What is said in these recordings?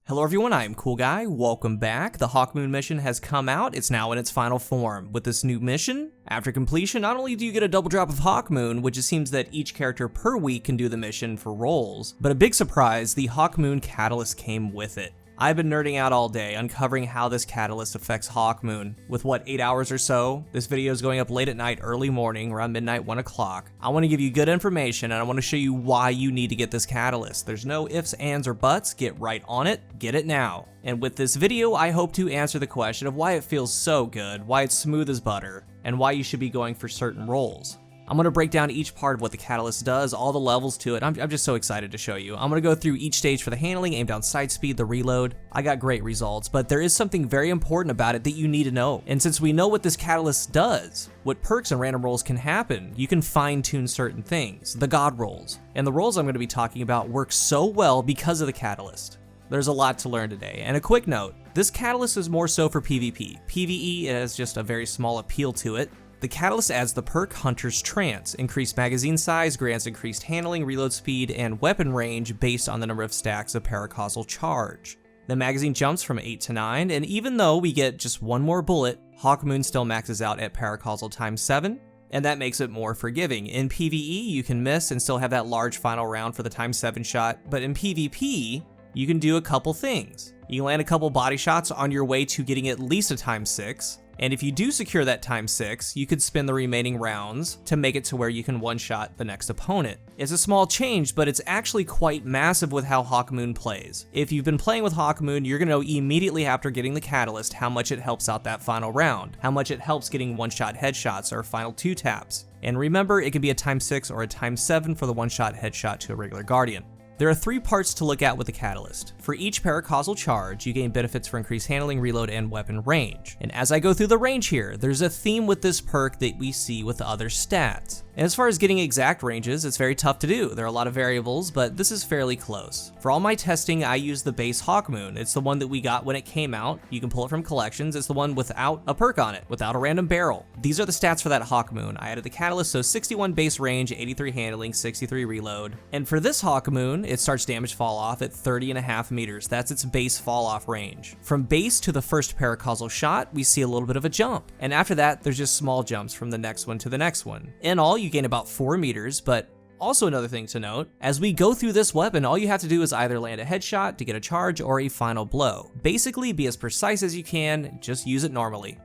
Hello everyone, I am CoolGuy. Welcome back. The Hawkmoon mission has come out. It's now in its final form. With this new mission, after completion, not only do you get a double drop of Hawkmoon, which it seems that each character per week can do the mission for roles, but a big surprise, the Hawkmoon Catalyst came with it. I've been nerding out all day, uncovering how this catalyst affects Hawkmoon. With what, 8 hours or so? This video is going up late at night, early morning, around midnight, 1 o'clock. I want to give you good information, and I want to show you why you need to get this catalyst. There's no ifs, ands, or buts. Get right on it. Get it now. And with this video, I hope to answer the question of why it feels so good, why it's smooth as butter, and why you should be going for certain roles. I'm going to break down each part of what the catalyst does, all the levels to it. I'm just so excited to show you. I'm going to go through each stage for the handling, aim down sight speed, the reload. I got great results, but there is something very important about it that you need to know. And since we know what this catalyst does, what perks and random rolls can happen, you can fine tune certain things, the god rolls. And the rolls I'm going to be talking about work so well because of the catalyst. There's a lot to learn today. And a quick note, this catalyst is more so for PvP. PvE has just a very small appeal to it. The catalyst adds the perk Hunter's Trance, increased magazine size, grants increased handling, reload speed, and weapon range based on the number of stacks of paracausal charge. The magazine jumps from 8 to 9, and even though we get just one more bullet, Hawkmoon still maxes out at paracausal times 7, and that makes it more forgiving. In PvE, you can miss and still have that large final round for the times 7 shot, but in PvP, you can do a couple things. You can land a couple body shots on your way to getting at least a times 6, and if you do secure that times 6, you could spin the remaining rounds to make it to where you can one-shot the next opponent. It's a small change, but it's actually quite massive with how Hawkmoon plays. If you've been playing with Hawkmoon, you're gonna know immediately after getting the catalyst how much it helps out that final round, how much it helps getting one-shot headshots or final 2 taps. And remember, it can be a times 6 or a times 7 for the one-shot headshot to a regular Guardian. There are 3 parts to look at with the catalyst. For each paracausal charge, you gain benefits for increased handling, reload, and weapon range. And as I go through the range here, there's a theme with this perk that we see with other stats. And as far as getting exact ranges, it's very tough to do. There are a lot of variables, but this is fairly close. For all my testing, I use the base Hawkmoon. It's the one that we got when it came out. You can pull it from collections. It's the one without a perk on it, without a random barrel. These are the stats for that Hawkmoon. I added the catalyst, so 61 base range, 83 handling, 63 reload. And for this Hawkmoon, it starts damage fall off at 30.5 meters. That's its base fall off range. From base to the first paracausal shot, we see a little bit of a jump. And after that, there's just small jumps from the next one to the next one. In all, you gain about 4 meters, but also another thing to note, as we go through this weapon, all you have to do is either land a headshot to get a charge or a final blow. Basically, be as precise as you can, just use it normally.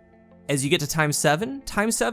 As you get to times 7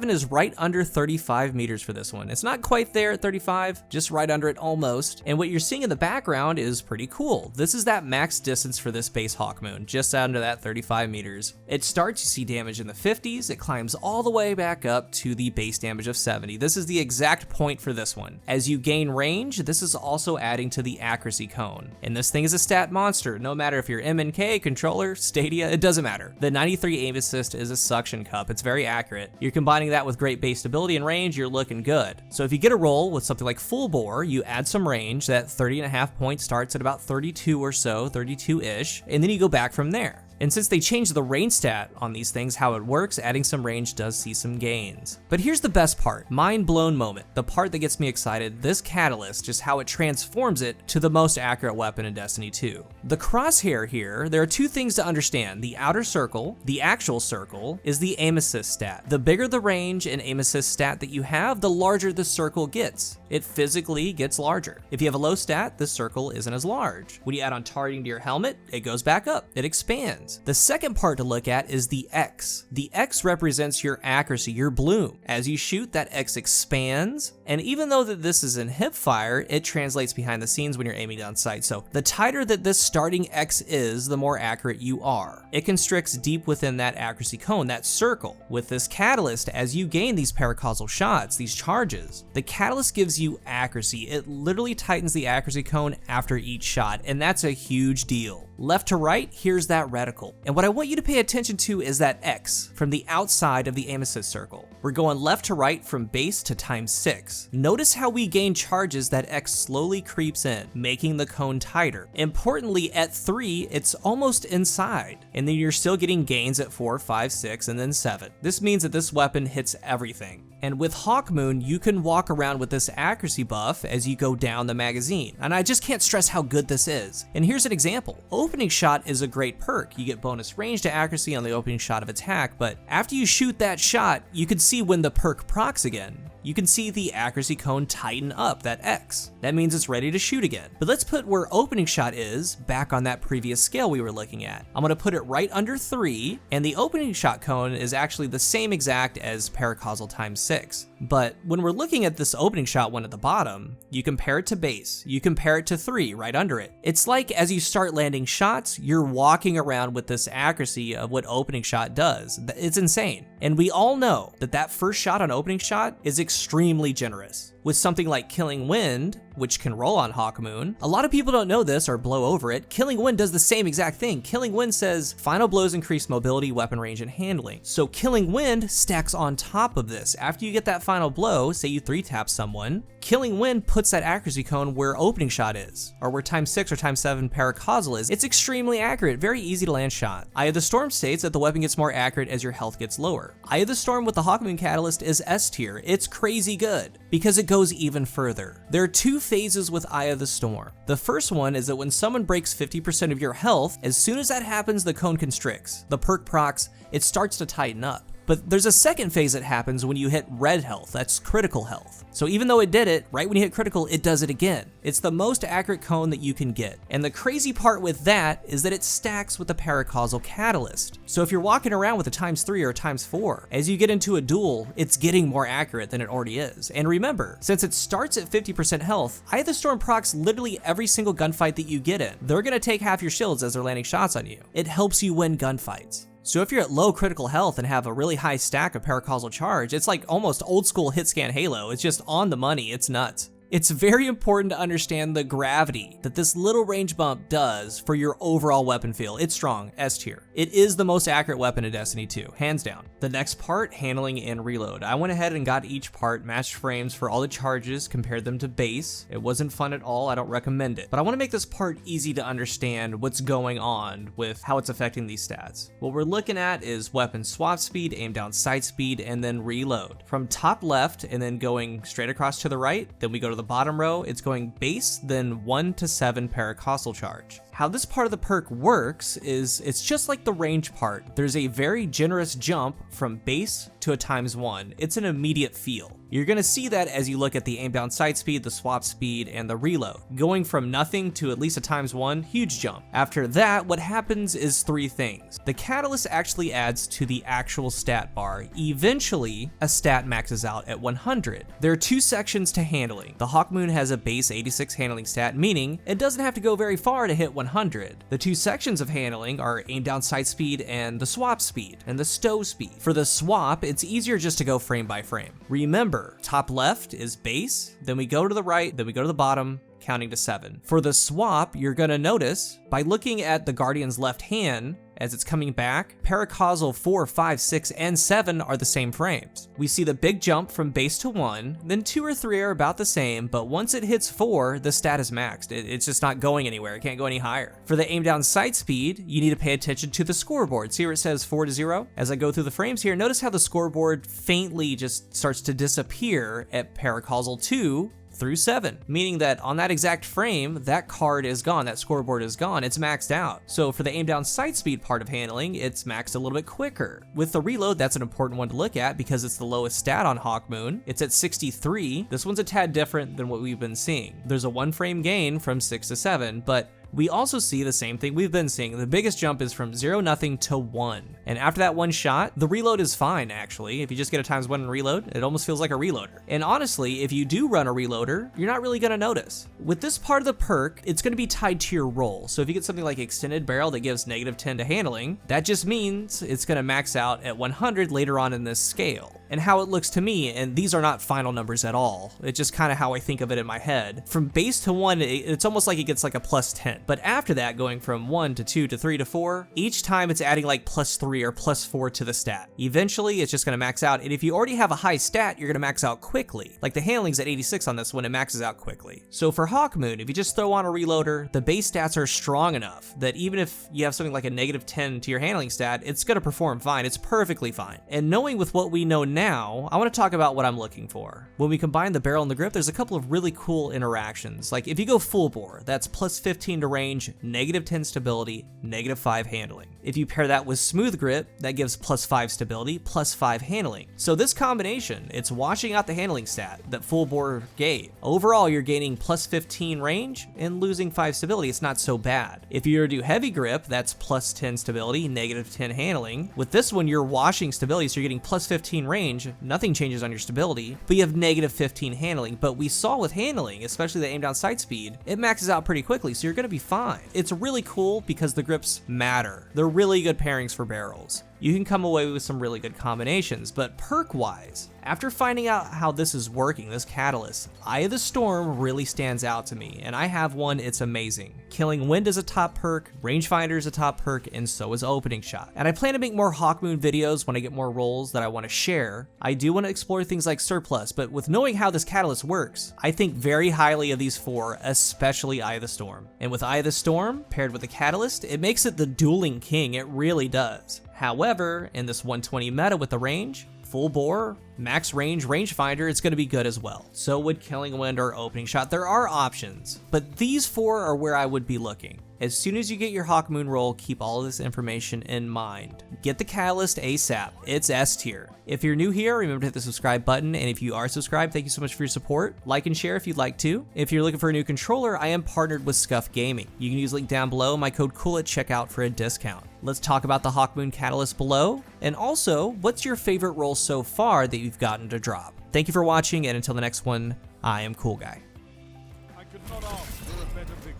is right under 35 meters for this one. It's not quite there at 35, just right under it almost. And what you're seeing in the background is pretty cool. This is that max distance for this base Hawkmoon, just under that 35 meters. It starts, you see damage in the 50s, it climbs all the way back up to the base damage of 70. This is the exact point for this one. As you gain range, this is also adding to the accuracy cone. And this thing is a stat monster, no matter if you're MNK, controller, Stadia, it doesn't matter. The 93 aim assist is a suction cup. It's very accurate. You're combining that with great base stability and range, you're looking good. So if you get a roll with something like full bore, you add some range, that 30.5 point starts at about 32 or so, 32-ish, and then you go back from there. And since they changed the range stat on these things, how it works, adding some range does see some gains. But here's the best part, mind blown moment, the part that gets me excited, this catalyst, just how it transforms it to the most accurate weapon in Destiny 2. The crosshair here, there are 2 things to understand. The outer circle, the actual circle, is the aim assist stat. The bigger the range and aim assist stat that you have, the larger the circle gets. It physically gets larger. If you have a low stat, the circle isn't as large. When you add on targeting to your helmet, it goes back up, it expands. The second part to look at is the X. The X represents your accuracy, your bloom. As you shoot, that X expands, and even though that this is in hip fire, it translates behind the scenes when you're aiming down sight. So the tighter that this starting X is, the more accurate you are. It constricts deep within that accuracy cone, that circle. With this catalyst, as you gain these paracausal shots, these charges, the catalyst gives you accuracy. It literally tightens the accuracy cone after each shot, and that's a huge deal. Left to right, here's that reticle. And what I want you to pay attention to is that X from the outside of the aim assist circle. We're going left to right from base to times 6. Notice how we gain charges, that X slowly creeps in, making the cone tighter. Importantly, at 3, it's almost inside. And then you're still getting gains at 4, 5, 6, and then 7. This means that this weapon hits everything. And with Hawkmoon, you can walk around with this accuracy buff as you go down the magazine. And I just can't stress how good this is. And here's an example. opening shot is a great perk. You get bonus range to accuracy on the opening shot of attack, but after you shoot that shot, you can see when the perk procs again. You can see the accuracy cone tighten up, that X. That means it's ready to shoot again. But let's put where opening shot is back on that previous scale we were looking at. I'm gonna put it right under 3, and the opening shot cone is actually the same exact as paracausal times 6. But when we're looking at this opening shot one at the bottom, you compare it to base, you compare it to 3 right under it. It's like as you start landing shots, you're walking around with this accuracy of what opening shot does. It's insane. And we all know that that first shot on opening shot is extremely generous. With something like Killing Wind, which can roll on Hawkmoon, a lot of people don't know this or blow over it. Killing Wind does the same exact thing. Killing Wind says final blows increase mobility, weapon range, and handling. So Killing Wind stacks on top of this. After you get that final blow, say you 3-tap someone, Killing Wind puts that accuracy cone where opening shot is, or where times 6 or times 7 paracausal is. It's extremely accurate, very easy to land shot. Eye of the Storm states that the weapon gets more accurate as your health gets lower. Eye of the Storm with the Hawkmoon Catalyst is S tier. It's crazy good, because it goes even further. There are 2 phases with Eye of the Storm. The first one is that when someone breaks 50% of your health, as soon as that happens, the cone constricts. The perk procs, it starts to tighten up. But there's a second phase that happens when you hit red health, that's critical health. So even though it did it, right when you hit critical, it does it again. It's the most accurate cone that you can get. And the crazy part with that is that it stacks with the paracausal catalyst. So if you're walking around with a times 3 or a times 4, as you get into a duel, it's getting more accurate than it already is. And remember, since it starts at 50% health, Eye of the Storm procs literally every single gunfight that you get in. They're gonna take half your shields as they're landing shots on you. It helps you win gunfights. So if you're at low critical health and have a really high stack of paracausal charge, it's like almost old school hit scan Halo. It's just on the money, it's nuts. It's very important to understand the gravity that this little range bump does for your overall weapon feel. It's strong, S tier. It is the most accurate weapon in Destiny 2, hands down. The next part, handling and reload. I went ahead and got each part, matched frames for all the charges, compared them to base. It wasn't fun at all, I don't recommend it. But I wanna make this part easy to understand what's going on with how it's affecting these stats. What we're looking at is weapon swap speed, aim down sight speed, and then reload. From top left and then going straight across to the right, then we go to the bottom row, it's going base, then 1 to 7 paracausal charge. How this part of the perk works is it's just like the range part. There's a very generous jump from base to a ×1. It's an immediate feel. You're gonna see that as you look at the aim down sight speed, the swap speed, and the reload. Going from nothing to at least a ×1, huge jump. After that, what happens is 3 things. The catalyst actually adds to the actual stat bar. Eventually, a stat maxes out at 100. There are 2 sections to handling. The Hawkmoon has a base 86 handling stat, meaning it doesn't have to go very far to hit 100. The 2 sections of handling are aim down sight speed and the swap speed, and the stow speed. For the swap, it's easier just to go frame by frame. Remember, top left is base, then we go to the right, then we go to the bottom, counting to 7. For the swap, you're gonna notice, by looking at the Guardian's left hand, as it's coming back, paracausal 4, 5, 6, and 7 are the same frames. We see the big jump from base to 1, then 2 or 3 are about the same, but once it hits 4, the stat is maxed. It's just not going anywhere, it can't go any higher. For the aim down sight speed, you need to pay attention to the scoreboard. See where it says 4 to 0? As I go through the frames here, notice how the scoreboard faintly just starts to disappear at paracausal 2 through 7, meaning that on that exact frame, that card is gone, that scoreboard is gone, it's maxed out. So for the aim down sight speed part of handling, it's maxed a little bit quicker. With the reload, that's an important one to look at because it's the lowest stat on Hawkmoon. It's at 63. This one's a tad different than what we've been seeing. There's a 1 frame gain from 6 to 7, but we also see the same thing we've been seeing. The biggest jump is from 0 nothing to 1. And after that 1 shot, the reload is fine actually. If you just get a ×1 and reload, it almost feels like a reloader. And honestly, if you do run a reloader, you're not really gonna notice. With this part of the perk, it's gonna be tied to your roll. So if you get something like extended barrel that gives -10 to handling, that just means it's gonna max out at 100 later on in this scale. And how it looks to me, and these are not final numbers at all, it's just kind of how I think of it in my head. From base to 1, it's almost like it gets like a +10. But after that, going from 1 to 2 to 3 to 4, each time it's adding like +3 or +4 to the stat. Eventually, it's just gonna max out, and if you already have a high stat, you're gonna max out quickly. Like the handling's at 86 on this one, it maxes out quickly. So for Hawkmoon, if you just throw on a reloader, the base stats are strong enough that even if you have something like a -10 to your handling stat, it's gonna perform fine, it's perfectly fine. And knowing with what we know now, now, I want to talk about what I'm looking for. When we combine the barrel and the grip, there's a couple of really cool interactions. Like if you go full bore, that's plus 15 to range, negative 10 stability, negative 5 handling. If you pair that with smooth grip, that gives plus 5 stability, plus 5 handling. So this combination, it's washing out the handling stat that full bore gave. Overall, you're gaining plus 15 range and losing 5 stability. It's not so bad. If you were to do heavy grip, that's plus 10 stability, negative 10 handling. With this one, you're washing stability, so you're getting plus 15 range, nothing changes on your stability, but you have negative 15 handling. But we saw with handling, especially the aim down sight speed, it maxes out pretty quickly, so you're gonna be fine. It's really cool because the grips matter. They're really good pairings for barrels. You can come away with some really good combinations, but perk-wise, after finding out how this is working, this catalyst, Eye of the Storm really stands out to me, and I have one, it's amazing. Killing Wind is a top perk, Rangefinder is a top perk, and so is Opening Shot. And I plan to make more Hawkmoon videos when I get more roles that I want to share. I do want to explore things like Surplus, but with knowing how this catalyst works, I think very highly of these four, especially Eye of the Storm. And with Eye of the Storm, paired with the catalyst, it makes it the dueling king, it really does. However, in this 120 meta with the range, full bore, max range, rangefinder, it's going to be good as well. So would Killing Wind or Opening Shot. There are options, but these four are where I would be looking. As soon as you get your Hawkmoon roll, keep all of this information in mind. Get the Catalyst ASAP, it's S tier. If you're new here, remember to hit the subscribe button, and if you are subscribed, thank you so much for your support. Like and share if you'd like to. If you're looking for a new controller, I am partnered with Scuff Gaming. You can use the link down below, my code COOL at checkout for a discount. Let's talk about the Hawkmoon Catalyst below, and also, what's your favorite roll so far that you've gotten to drop? Thank you for watching, and until the next one, I am CoolGuy. I could not ask for a better victory.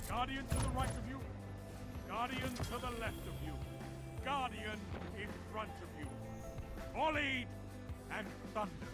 Guardian to the right of you, Guardian to the left of you, Guardian in front of you. Volleyed and thunder.